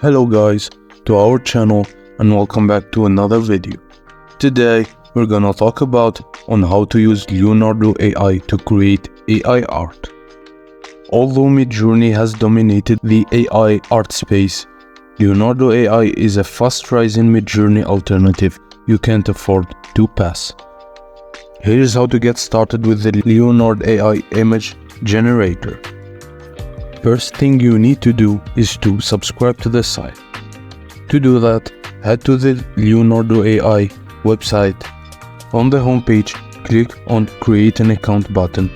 Hello guys, to our channel and welcome back to another video. Today we're gonna talk about on how to use Leonardo AI to create AI art. Although Midjourney has dominated the AI art space, Leonardo AI is a fast-rising Midjourney alternative you can't afford to pass. Here's how to get started with the Leonardo AI image generator. First thing you need to do is to subscribe to the site. To do that, head to the Leonardo AI website. On the homepage, click on Create an Account button.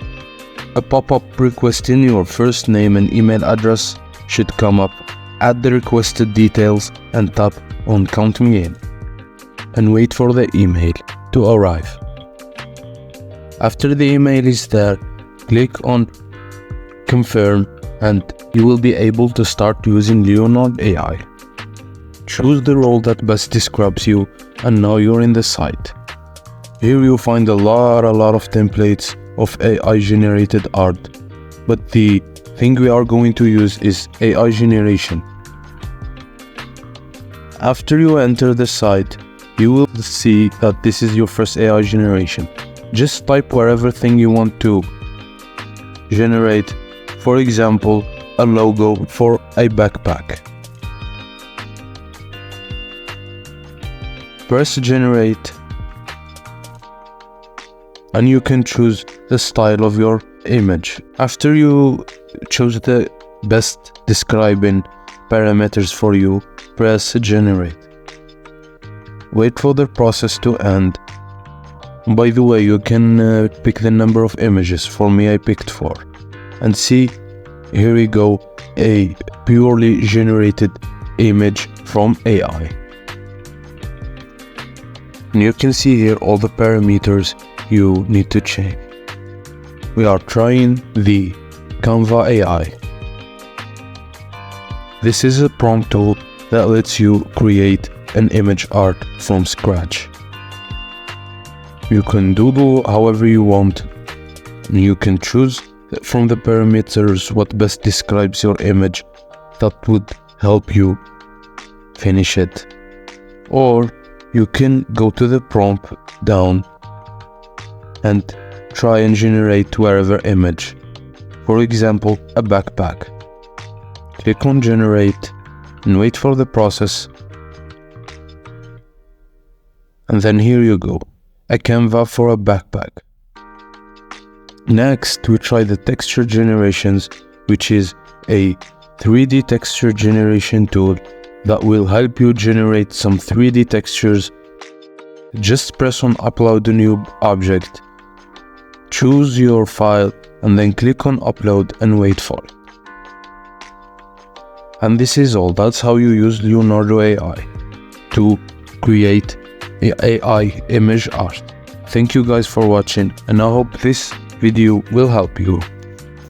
A pop-up requesting your first name and email address should come up. Add the requested details and tap on Count Me In. And wait for the email to arrive. After the email is there, click on Confirm and you will be able to start using Leonardo AI. Choose the role that best describes you, and now you're in the site. Here you'll find a lot of templates of AI generated art, but the thing we are going to use is AI generation. After you enter the site, you will see that this is your first AI generation. Just type whatever thing you want to generate. For example, a logo for a backpack. Press generate and you can choose the style of your image. After you choose the best describing parameters for you, press generate. Wait for the process to end. By the way, you can pick the number of images. For me, I picked 4. And see, here we go, a purely generated image from AI. And you can see here all the parameters you need to change. We are trying the Canva AI. This is a prompt tool that lets you create an image art from scratch. You can doodle however you want, and you can choose from the parameters what best describes your image that would help you finish it. Or you can go to the prompt down and try and generate whatever image. For example, a backpack. Click on generate and wait for the process. And then here you go, a Canva for a backpack. Next, we try the texture generations, which is a 3D texture generation tool that will help you generate some 3D textures. Just press on upload a new object, choose your file and then click on upload and wait for it. And this is all. That's how you use Leonardo AI to create AI image art. Thank you guys for watching, and I hope this video will help you.